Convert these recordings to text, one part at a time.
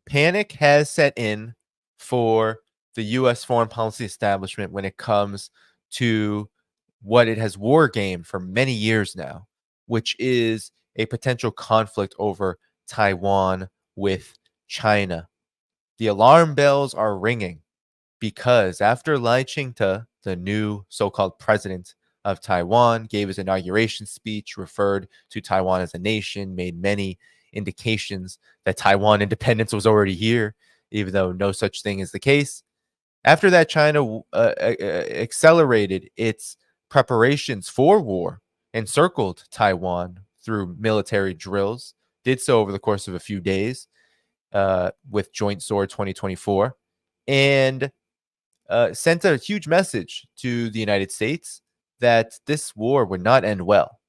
Panic has set in for the U.S. foreign policy establishment when it comes to what it has war gamed for many years now, which is a potential conflict over Taiwan with China. The alarm bells are ringing because after Lai Ching-te, the new so-called president of Taiwan, gave his inauguration speech, referred to Taiwan as a nation, made many indications that Taiwan independence was already here, even though no such thing is the case. After that, China accelerated its preparations for war, encircled Taiwan through military drills, did so over the course of a few days with Joint Sword 2024, and sent a huge message to the United States that this war would not end well,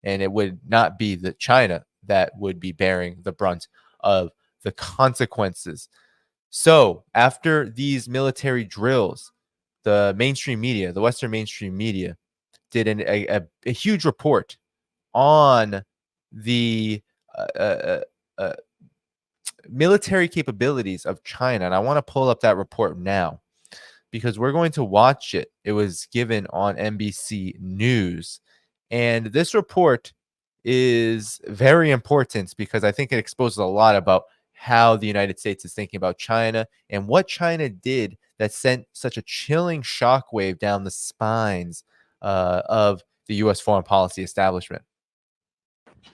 and it would not be the China that would be bearing the brunt of the consequences. So after these military drills, the mainstream media, the Western mainstream media, did a huge report on the military capabilities of China. And I want to pull up that report now because we're going to watch it. It was given on NBC News. And this report is very important because I think it exposes a lot about how the United States is thinking about China and what China did that sent such a chilling shockwave down the spines of the U.S. foreign policy establishment.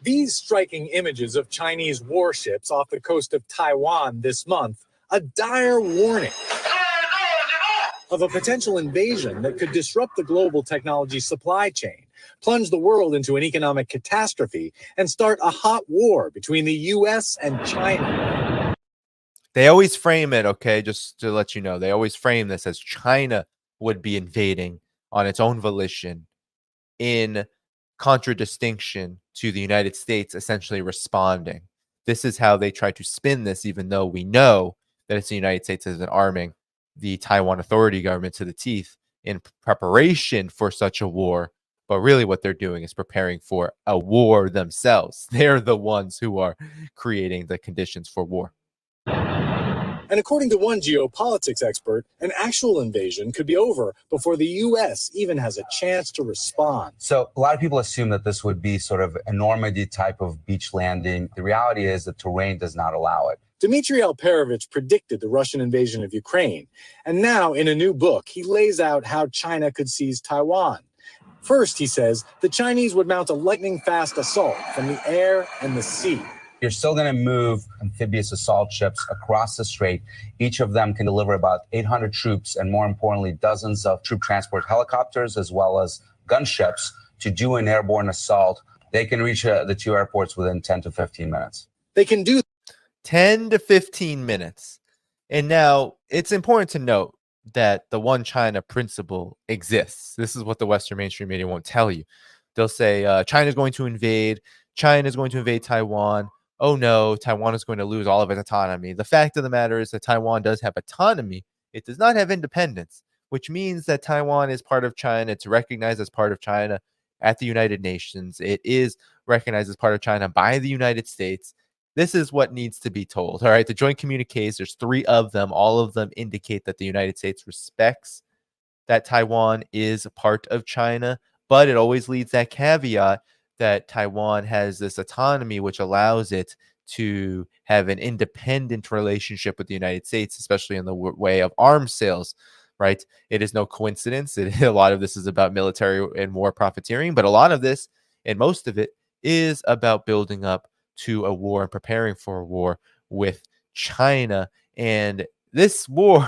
These striking images of Chinese warships off the coast of Taiwan this month, a dire warning of a potential invasion that could disrupt the global technology supply chain, plunge the world into an economic catastrophe, and start a hot war between the U.S. and China. They always frame it, okay, just to let you know, they always frame this as China would be invading on its own volition in contradistinction to the United States essentially responding. This is how they try to spin this, even though we know that it's the United States has been arming the Taiwan Authority government to the teeth in preparation for such a war. But really what they're doing is preparing for a war themselves. They're the ones who are creating the conditions for war. And according to one geopolitics expert, an actual invasion could be over before the U.S. even has a chance to respond. So a lot of people assume that this would be sort of a Normandy type of beach landing. The reality is the terrain does not allow it. Dmitry Alperovich predicted the Russian invasion of Ukraine. And now, in a new book, he lays out how China could seize Taiwan. First, he says, the Chinese would mount a lightning-fast assault from the air and the sea. You're still going to move amphibious assault ships across the strait. Each of them can deliver about 800 troops and, more importantly, dozens of troop transport helicopters as well as gunships to do an airborne assault. They can reach the two airports within 10 to 15 minutes. They can do 10 to 15 minutes. And now it's important to note that the one China principle exists. This is what the Western mainstream media won't tell you. They'll say China's going to invade. China's going to invade Taiwan. Oh no, Taiwan is going to lose all of its autonomy. The fact of the matter is that Taiwan does have autonomy. It does not have independence, which means that Taiwan is part of China. It's recognized as part of China at the United Nations. It is recognized as part of China by the United States. This is what needs to be told. All right, the joint communiques, there's 3 of them. All of them indicate that the United States respects that Taiwan is a part of China, but it always leaves that caveat that Taiwan has this autonomy, which allows it to have an independent relationship with the United States, especially in the way of arms sales, right? It is no coincidence. A lot of this is about military and war profiteering, but a lot of this, and most of it, is about building up to a war and preparing for a war with China. And this war,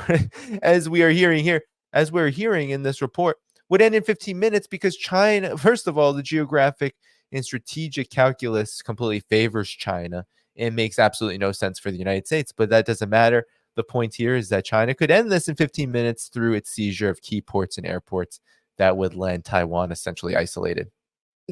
as we are hearing here, as we're hearing in this report, would end in 15 minutes because China, first of all, the geographic and strategic calculus completely favors China and makes absolutely no sense for the United States, but that doesn't matter. The point here is that China could end this in 15 minutes through its seizure of key ports and airports that would land Taiwan essentially isolated.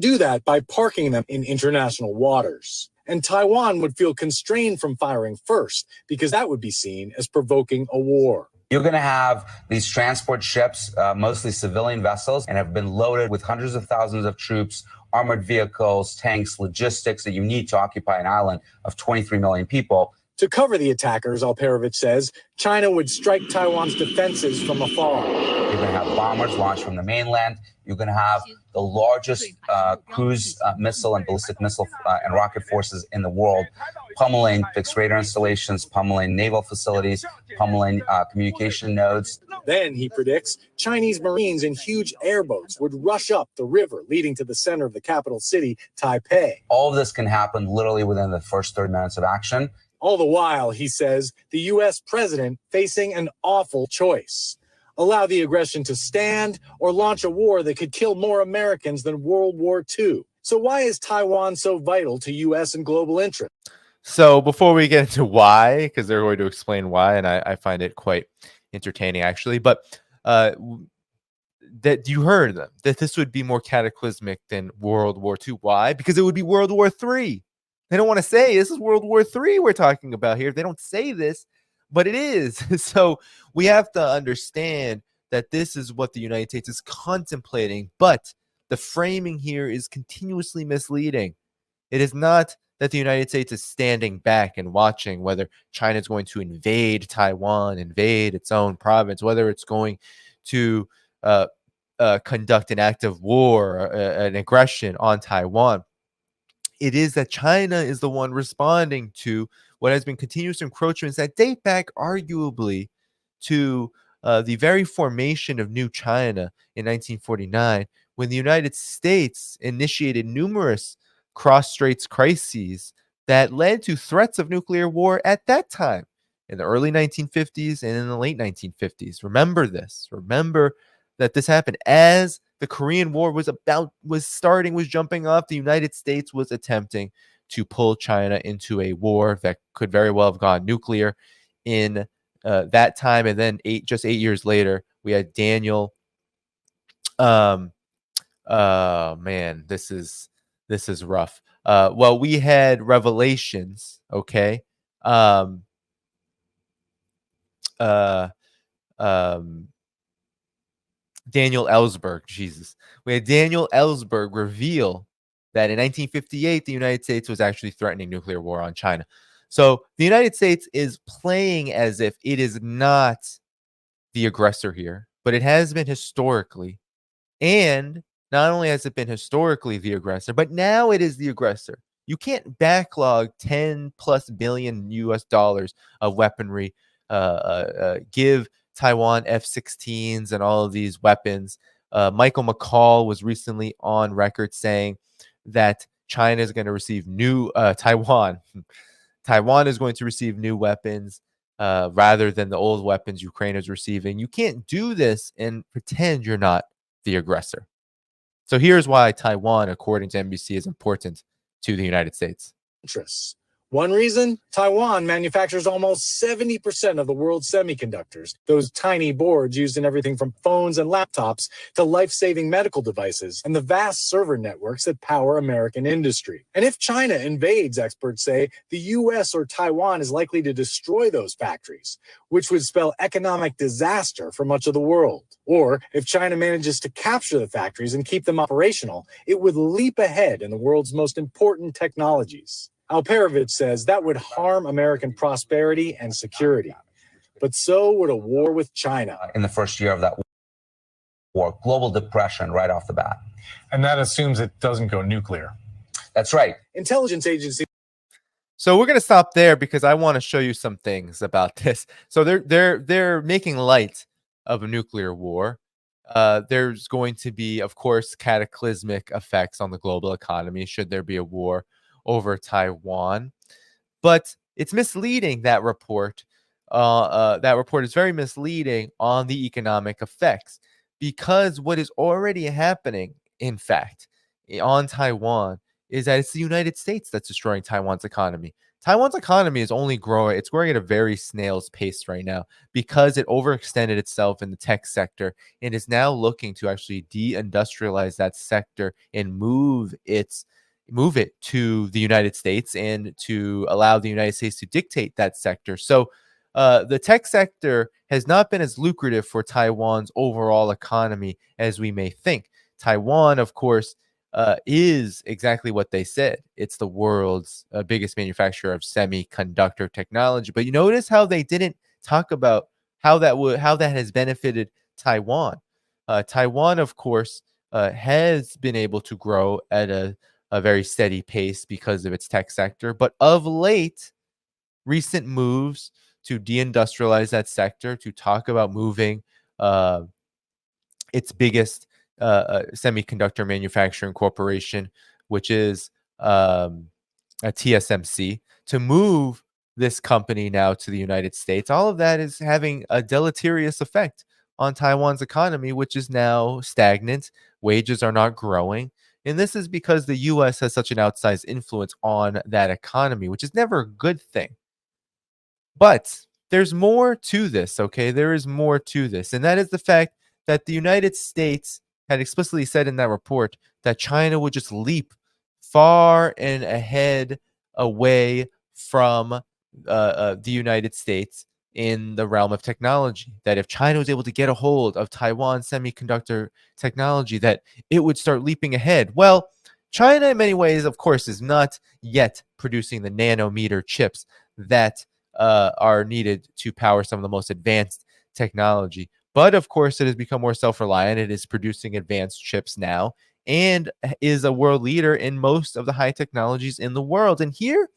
Do that by parking them in international waters. And Taiwan would feel constrained from firing first because that would be seen as provoking a war. You're going to have these transport ships, mostly civilian vessels, and have been loaded with hundreds of thousands of troops, armored vehicles, tanks, logistics that you need to occupy an island of 23 million people. To cover the attackers, Alperovich says, China would strike Taiwan's defenses from afar. You're going to have bombers launched from the mainland. You're going to have the largest cruise missile and ballistic missile and rocket forces in the world, pummeling fixed radar installations, pummeling naval facilities, pummeling communication nodes. Then, he predicts, Chinese Marines in huge airboats would rush up the river leading to the center of the capital city, Taipei. All of this can happen literally within the first 30 minutes of action. All the while, he says, the U.S. president facing an awful choice. Allow the aggression to stand or launch a war that could kill more Americans than World War II. So why is Taiwan so vital to U.S. and global interests? So before we get into why, because they're going to explain why, and I find it quite entertaining actually, but that you heard them, that this would be more cataclysmic than World War II. Why? Because it would be World War III. They don't want to say this is World War III we're talking about here. They don't say this, but it is. So we have to understand that this is what the United States is contemplating, but the framing here is continuously misleading. It is not that the United States is standing back and watching whether China is going to invade Taiwan, invade its own province, whether it's going to conduct an act of war, an aggression on Taiwan. It is that China is the one responding to what has been continuous encroachments that date back arguably to the very formation of New China in 1949, when the United States initiated numerous cross-straits crises that led to threats of nuclear war at that time in the early 1950s and in the late 1950s. Remember this. Remember that this happened as the Korean War was jumping off. The United States was attempting to pull China into a war that could very well have gone nuclear in that time. And then just 8 years later, we had Daniel. Man, this is rough. Well, we had revelations. Okay. Daniel Ellsberg, Jesus. We had Daniel Ellsberg reveal that in 1958, the United States was actually threatening nuclear war on China. So the United States is playing as if it is not the aggressor here, but it has been historically. And not only has it been historically the aggressor, but now it is the aggressor. You can't backlog 10 plus billion US dollars of weaponry, give Taiwan F-16s and all of these weapons. Michael McCall was recently on record saying that China is going to receive Taiwan is going to receive new weapons rather than the old weapons Ukraine is receiving. You can't do this and pretend you're not the aggressor. So here's why Taiwan, according to NBC, is important to the United States. Interests. One reason, Taiwan manufactures almost 70% of the world's semiconductors, those tiny boards used in everything from phones and laptops to life-saving medical devices and the vast server networks that power American industry. And if China invades, experts say, the U.S. or Taiwan is likely to destroy those factories, which would spell economic disaster for much of the world. Or if China manages to capture the factories and keep them operational, it would leap ahead in the world's most important technologies. Alperovich says that would harm American prosperity and security. But so would a war with China. In the first year of that war, global depression right off the bat. And that assumes it doesn't go nuclear. That's right. Intelligence agencies. So we're going to stop there because I want to show you some things about this. So they're making light of a nuclear war. There's going to be, of course, cataclysmic effects on the global economy should there be a war over Taiwan, but it's misleading. That report is very misleading on the economic effects, because what is already happening, in fact, on Taiwan is that it's the United States that's destroying Taiwan's economy. Taiwan's economy is only growing. It's growing at a very snail's pace right now because it overextended itself in the tech sector and is now looking to actually deindustrialize that sector and move it to the United States and to allow the United States to dictate that sector. So the tech sector has not been as lucrative for Taiwan's overall economy as we may think. Taiwan, of course, is exactly what they said. It's the world's biggest manufacturer of semiconductor technology. But you notice how they didn't talk about how that has benefited Taiwan. Taiwan, of course, has been able to grow at a very steady pace because of its tech sector. But of late, recent moves to deindustrialize that sector, to talk about moving its biggest semiconductor manufacturing corporation, which is a TSMC, to move this company now to the United States. All of that is having a deleterious effect on Taiwan's economy, which is now stagnant. Wages are not growing. And this is because the US has such an outsized influence on that economy, which is never a good thing. But there's more to this, okay? There is more to this. And that is the fact that the United States had explicitly said in that report that China would just leap far and ahead away from the United States in the realm of technology. That if China was able to get a hold of Taiwan's semiconductor technology, that it would start leaping ahead. Well, China, in many ways, of course, is not yet producing the nanometer chips that are needed to power some of the most advanced technology. But of course, it has become more self-reliant. It is producing advanced chips now and is a world leader in most of the high technologies in the world. And here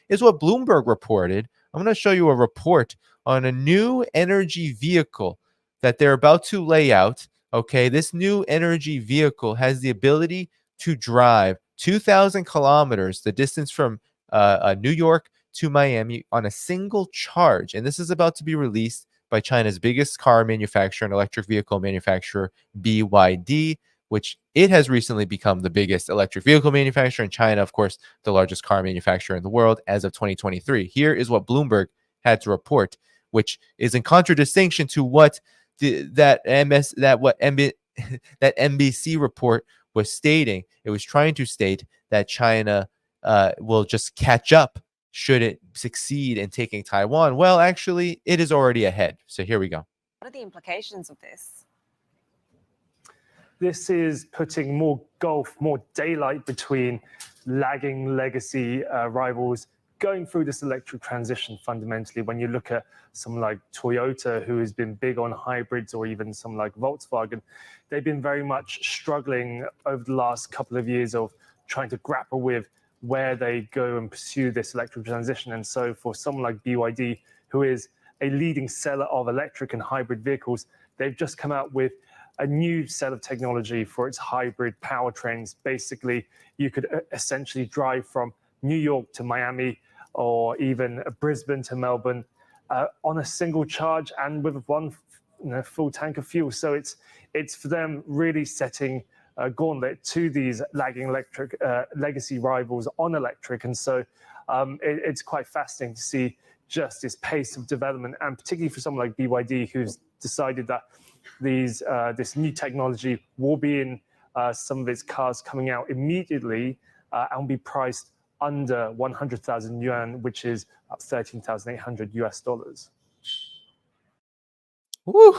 is what Bloomberg reported. I'm going to show you a report on a new energy vehicle that they're about to lay out. Okay, this new energy vehicle has the ability to drive 2,000 kilometers, the distance from New York to Miami, on a single charge. And this is about to be released by China's biggest car manufacturer and electric vehicle manufacturer, BYD, which it has recently become the biggest electric vehicle manufacturer in China, of course, the largest car manufacturer in the world as of 2023. Here is what Bloomberg had to report, which is in contradistinction to what that NBC report was stating. It was trying to state that China will just catch up should it succeed in taking Taiwan. Well, actually, it is already ahead. So here we go. What are the implications of this? This is putting more gulf, more daylight between lagging legacy rivals going through this electric transition fundamentally. When you look at someone like Toyota, who has been big on hybrids, or even someone like Volkswagen, they've been very much struggling over the last couple of years of trying to grapple with where they go and pursue this electric transition. And so for someone like BYD, who is a leading seller of electric and hybrid vehicles, they've just come out with a new set of technology for its hybrid powertrains. Basically, you could essentially drive from New York to Miami, or even Brisbane to Melbourne, on a single charge and with one full tank of fuel. So it's for them really setting a gauntlet to these lagging electric legacy rivals on electric. And so it's quite fascinating to see just this pace of development, and particularly for someone like BYD, who's decided that this new technology will be in some of its cars coming out immediately and be priced under 100,000 yuan, which is up 13,800 US dollars. Woo!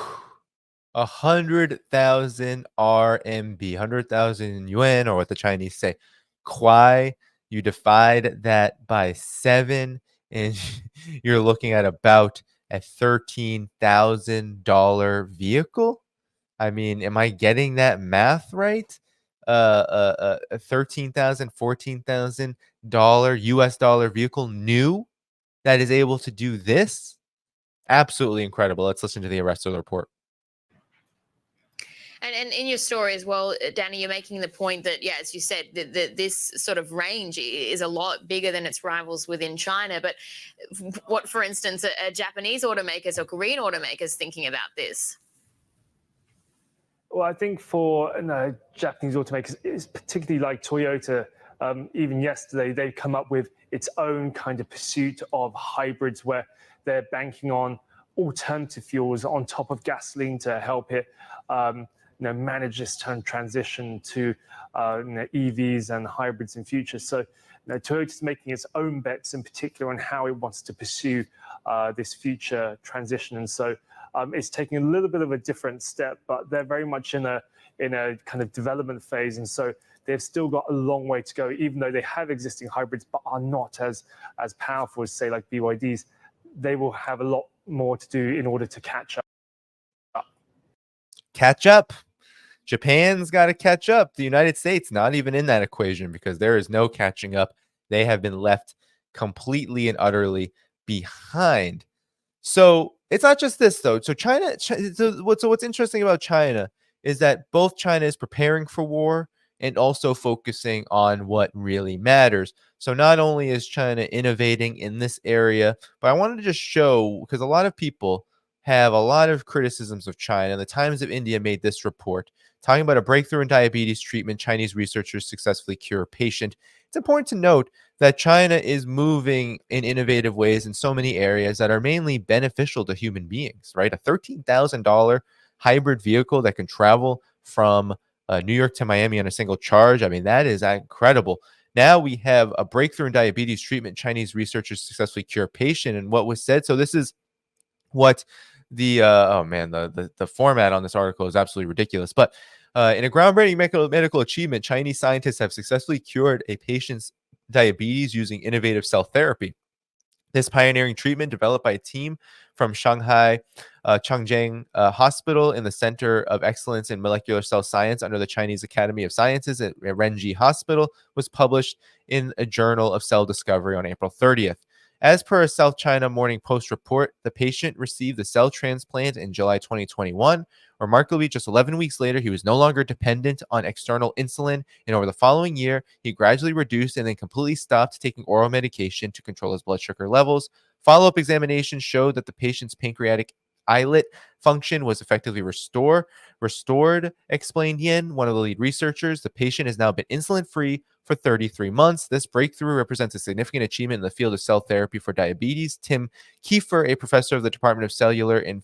100,000 RMB, 100,000 yuan, or what the Chinese say, kwai. You divide that by 7, and you're looking at about a $13,000 vehicle. I mean, am I getting that math right? A $13,000, $14,000 US dollar vehicle, new, that is able to do this. Absolutely incredible. Let's listen to the rest of the report. And in your story as well, Danny, you're making the point that, yeah, as you said, this sort of range is a lot bigger than its rivals within China. But what, for instance, are Japanese automakers or Korean automakers thinking about this? Well, I think for Japanese automakers, it's particularly like Toyota. Even yesterday, they've come up with its own kind of pursuit of hybrids, where they're banking on alternative fuels on top of gasoline to help it manage this transition to EVs and hybrids in future. So Toyota's making its own bets, in particular on how it wants to pursue this future transition. And so it's taking a little bit of a different step, but they're very much in a kind of development phase. And so they've still got a long way to go, even though they have existing hybrids, but are not as powerful as, say, like BYDs. They will have a lot more to do in order to catch up. Catch up. Japan's got to catch up. The United States, not even in that equation, because there is no catching up. They have been left completely and utterly behind. So it's not just this, though. So what's interesting about China is that both China is preparing for war and also focusing on what really matters. So not only is China innovating in this area, but I wanted to just show, because a lot of people have a lot of criticisms of China. The Times of India made this report talking about a breakthrough in diabetes treatment. Chinese researchers successfully cure a patient. It's important to note that China is moving in innovative ways in so many areas that are mainly beneficial to human beings, right? A $13,000 hybrid vehicle that can travel from New York to Miami on a single charge. I mean, that is incredible. Now we have a breakthrough in diabetes treatment. Chinese researchers successfully cure a patient. And what was said, so this is what the the format on this article is absolutely ridiculous. But in a groundbreaking medical achievement, Chinese scientists have successfully cured a patient's diabetes using innovative cell therapy. This pioneering treatment, developed by a team from Shanghai Changjiang Hospital in the Center of Excellence in Molecular Cell Science under the Chinese Academy of Sciences at Renji Hospital, was published in a Journal of Cell Discovery on April 30th. As per a South China Morning Post report, the patient received the cell transplant in July 2021. Remarkably, just 11 weeks later, he was no longer dependent on external insulin, and over the following year, he gradually reduced and then completely stopped taking oral medication to control his blood sugar levels. Follow-up examinations showed that the patient's pancreatic islet function was effectively restored, explained Yin, one of the lead researchers. The patient has now been insulin-free for 33 months. This breakthrough represents a significant achievement in the field of cell therapy for diabetes. Tim Kiefer, a professor of the Department of Cellular and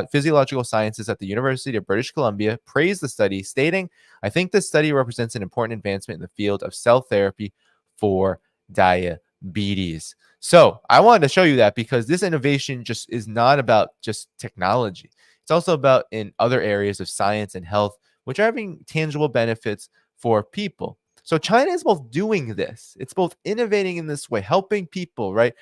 Physiological Sciences at the University of British Columbia, praised the study, stating, "I think this study represents an important advancement in the field of cell therapy for diabetes." So I wanted to show you that because this innovation just is not about just technology. It's also about in other areas of science and health, which are having tangible benefits for people. So China is both doing this. It's both innovating in this way, helping people, right?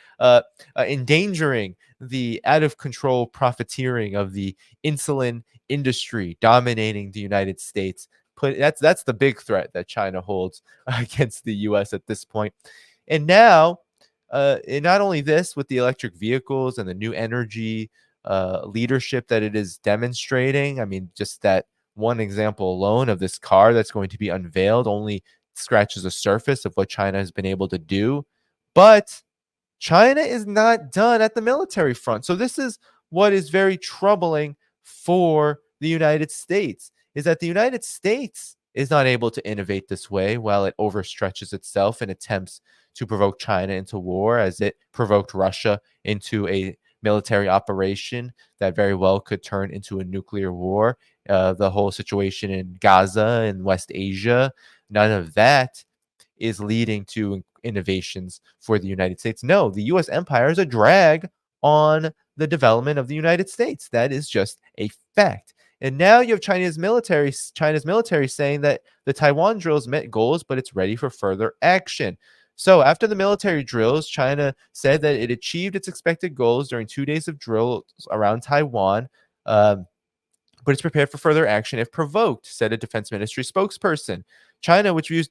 Endangering the out of control profiteering of the insulin industry dominating the United States. That's the big threat that China holds against the U.S. at this point. And now, and not only this, with the electric vehicles and the new energy leadership that it is demonstrating. I mean, just that one example alone of this car that's going to be unveiled only scratches the surface of what China has been able to do. But China is not done at the military front. So this is what is very troubling for the United States, is that the United States is not able to innovate this way while it overstretches itself and attempts to provoke China into war, as it provoked Russia into a military operation that very well could turn into a nuclear war. The whole situation in Gaza and West Asia, none of that is leading to innovations for the United States. No, the U.S. empire is a drag on the development of the United States. That is just a fact. And now you have China's military saying that the Taiwan drills met goals, but it's ready for further action. So after the military drills, China said that it achieved its expected goals during 2 days of drills around Taiwan, but it's prepared for further action if provoked, said a defense ministry spokesperson. China, which views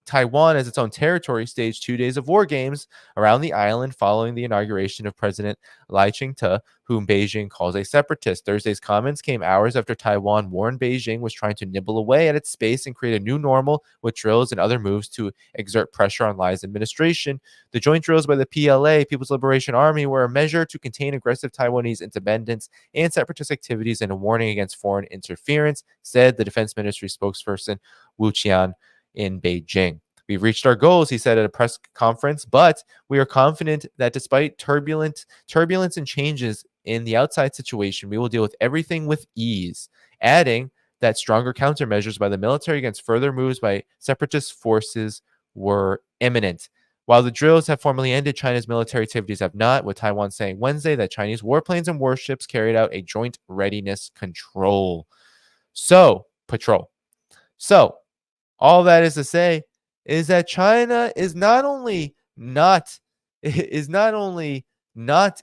Taiwan as its own territory, staged 2 days of war games around the island following the inauguration of President Lai Ching-te, whom Beijing calls a separatist. Thursday's comments came hours after Taiwan warned Beijing was trying to nibble away at its space and create a new normal with drills and other moves to exert pressure on Lai's administration. The joint drills by the PLA, People's Liberation Army, were a measure to contain aggressive Taiwanese independence and separatist activities and a warning against foreign interference, said the defense ministry spokesperson Wu Qian in Beijing. We've reached our goals, he said at a press conference, but we are confident that despite turbulence and changes in the outside situation, we will deal with everything with ease, adding that stronger countermeasures by the military against further moves by separatist forces were imminent. While the drills have formally ended, China's military activities have not, with Taiwan saying Wednesday that Chinese warplanes and warships carried out a joint readiness patrol. So, All that is to say is that China is not only not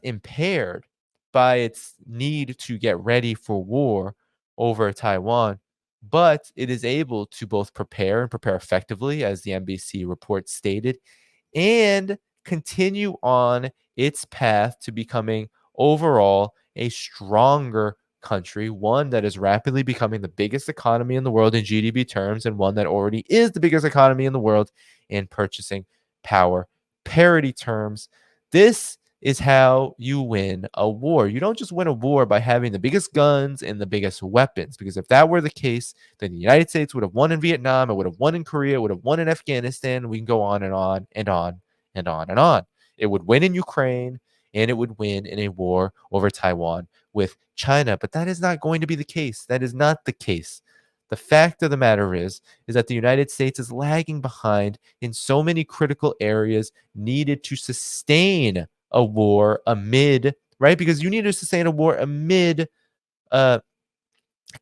impaired by its need to get ready for war over Taiwan, but it is able to both prepare and prepare effectively, as the NBC report stated, and continue on its path to becoming overall a stronger country, one that is rapidly becoming the biggest economy in the world in GDP terms, and one that already is the biggest economy in the world in purchasing power parity terms. This is how you win a war. You don't just win a war by having the biggest guns and the biggest weapons, because if that were the case, then the United States would have won in Vietnam, it would have won in Korea, it would have won in Afghanistan. We can go on and on and on and on and on. It would win in Ukraine, and it would win in a war over Taiwan with China. But that is not going to be the case. That is not the case. The fact of the matter is that the United States is lagging behind in so many critical areas needed to sustain a war amid, right? Because you need to sustain a war amid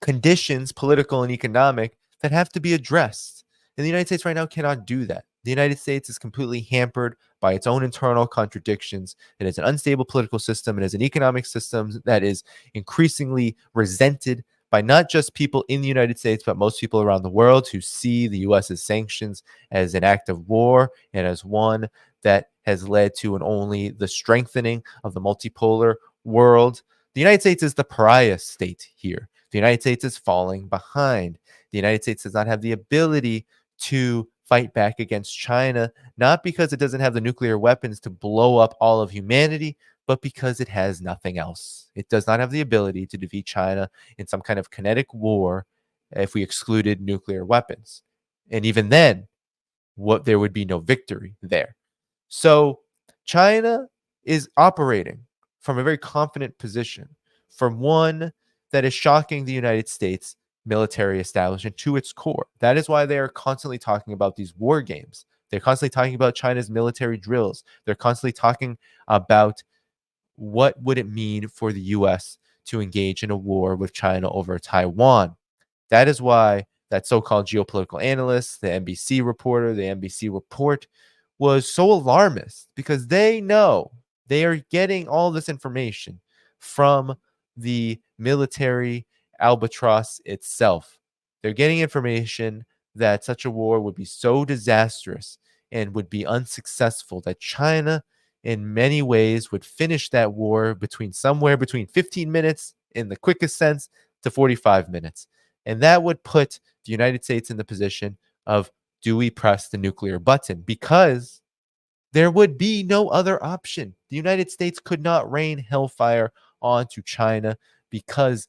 conditions, political and economic, that have to be addressed. And the United States right now cannot do that. The United States is completely hampered by its own internal contradictions. It is an unstable political system. It is an economic system that is increasingly resented by not just people in the United States, but most people around the world who see the US's sanctions as an act of war and as one that has led to and only the strengthening of the multipolar world. The United States is the pariah state here. The United States is falling behind. The United States does not have the ability to fight back against China, not because it doesn't have the nuclear weapons to blow up all of humanity, but because it has nothing else. It does not have the ability to defeat China in some kind of kinetic war if we excluded nuclear weapons. And even then, there would be no victory there. So China is operating from a very confident position, from one that is shocking the United States military establishment to its core. That is why they are constantly talking about these war games. They're constantly talking about China's military drills. They're constantly talking about what would it mean for the U.S. to engage in a war with China over Taiwan. That is why that so-called geopolitical analyst, the NBC reporter, the NBC report was so alarmist, because they know they are getting all this information from the military albatross itself. They're getting information that such a war would be so disastrous and would be unsuccessful that China, in many ways, would finish that war somewhere between 15 minutes in the quickest sense to 45 minutes. And that would put the United States in the position of, do we press the nuclear button? Because there would be no other option. The United States could not rain hellfire onto China, because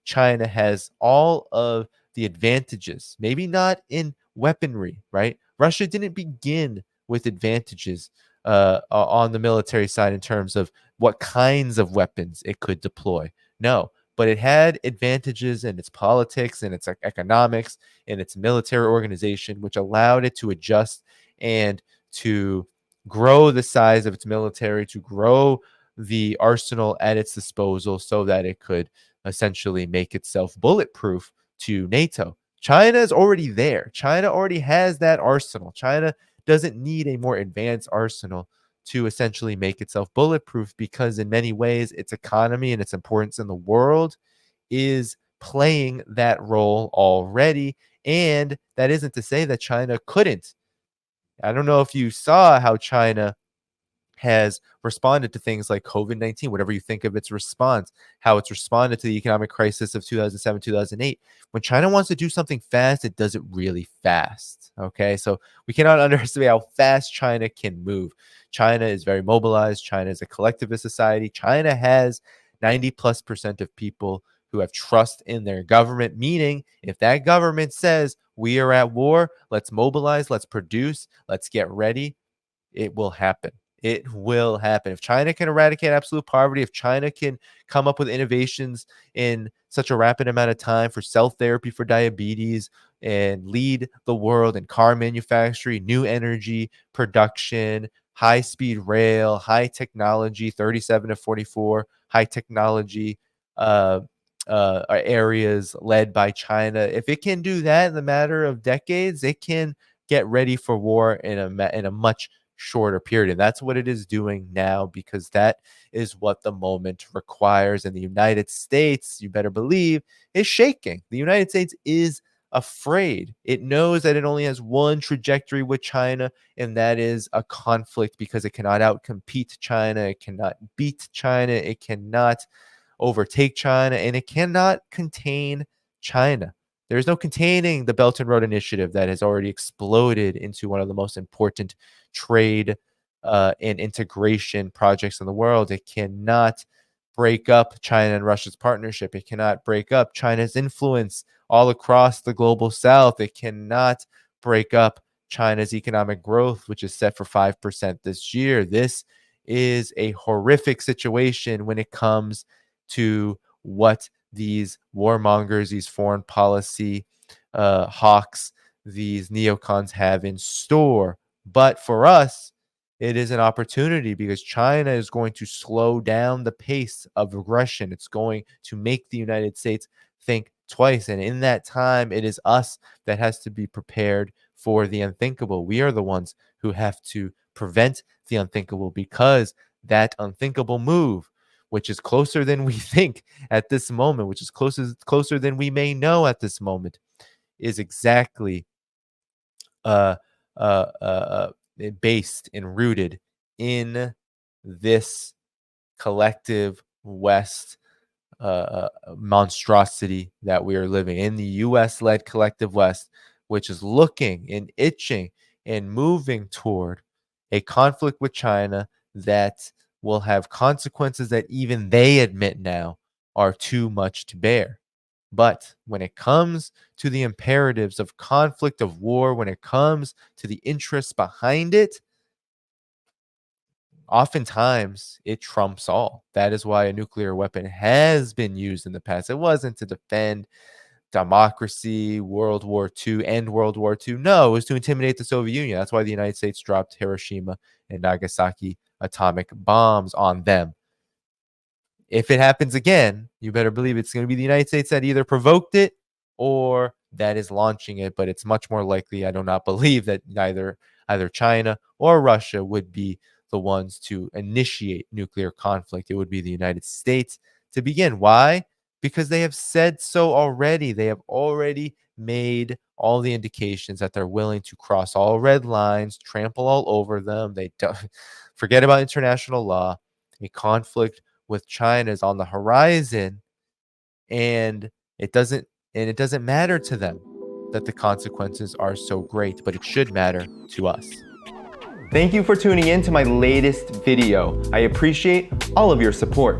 China has all of the advantages, maybe not in weaponry, right? Russia didn't begin with advantages on the military side in terms of what kinds of weapons it could deploy. No, but it had advantages in its politics and its economics and its military organization, which allowed it to adjust and to grow the size of its military, to grow the arsenal at its disposal so that it could essentially make itself bulletproof to NATO. China is already there. China already has that arsenal. China doesn't need a more advanced arsenal to essentially make itself bulletproof, because in many ways its economy and its importance in the world is playing that role already. And that isn't to say that China couldn't. I don't know if you saw how China has responded to things like COVID-19, whatever you think of its response, how it's responded to the economic crisis of 2007, 2008. When China wants to do something fast, it does it really fast. Okay, so we cannot underestimate how fast China can move. China is very mobilized. China is a collectivist society. China has 90+% of people who have trust in their government, meaning if that government says we are at war, let's mobilize, let's produce, let's get ready, it will happen. It will happen. If China can eradicate absolute poverty, if China can come up with innovations in such a rapid amount of time for cell therapy for diabetes, and lead the world in car manufacturing, new energy production, high-speed rail, high technology, 37 to 44, high technology areas led by China. If it can do that in the matter of decades, it can get ready for war in a much shorter period. And that's what it is doing now, because that is what the moment requires. And the United States, you better believe, is shaking. The United States is afraid. It knows that it only has one trajectory with China, and that is a conflict, because it cannot outcompete China, it cannot beat China, it cannot overtake China, and it cannot contain China. There's no containing the Belt and Road Initiative that has already exploded into one of the most important trade and integration projects in the world. It cannot break up China and Russia's partnership. It cannot break up China's influence all across the global south. It cannot break up China's economic growth, which is set for 5% this year. This is a horrific situation when it comes to what these warmongers, these foreign policy hawks, these neocons have in store. But for us, it is an opportunity, because China is going to slow down the pace of aggression. It's going to make the United States think twice. And in that time, it is us that has to be prepared for the unthinkable. We are the ones who have to prevent the unthinkable, because that unthinkable move, which is closer than we think at this moment, which is closer than we may know at this moment, is exactly based and rooted in this collective West monstrosity that we are living in, the US-led collective West, which is looking and itching and moving toward a conflict with China that will have consequences that even they admit now are too much to bear. But when it comes to the imperatives of conflict, of war, when it comes to the interests behind it, oftentimes it trumps all. That is why a nuclear weapon has been used in the past. It wasn't to defend democracy, World War II, and World War II. No, it was to intimidate the Soviet Union. That's why the United States dropped Hiroshima and Nagasaki atomic bombs on them. If it happens again, you better believe it's going to be the United States that either provoked it or that is launching it. But it's much more likely, I do not believe, that either China or Russia would be the ones to initiate nuclear conflict. It would be the United States to begin. Why? Because they have said so already. They have already made all the indications that they're willing to cross all red lines, trample all over them. They don't forget about international law. A conflict with China is on the horizon, and it doesn't matter to them that the consequences are so great, but it should matter to us. Thank you for tuning in to my latest video. I appreciate all of your support.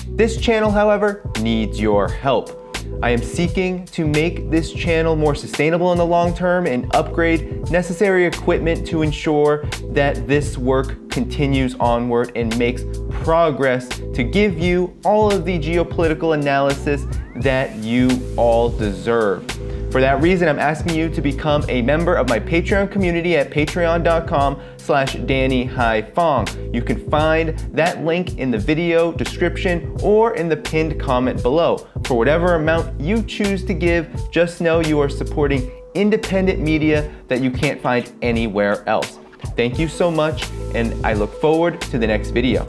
This channel, however, needs your help. I am seeking to make this channel more sustainable in the long term and upgrade necessary equipment to ensure that this work continues onward and makes progress to give you all of the geopolitical analysis that you all deserve. For that reason, I'm asking you to become a member of my Patreon community at patreon.com/DannyDhaiphong. You can find that link in the video description or in the pinned comment below. For whatever amount you choose to give, just know you are supporting independent media that you can't find anywhere else. Thank you so much, and I look forward to the next video.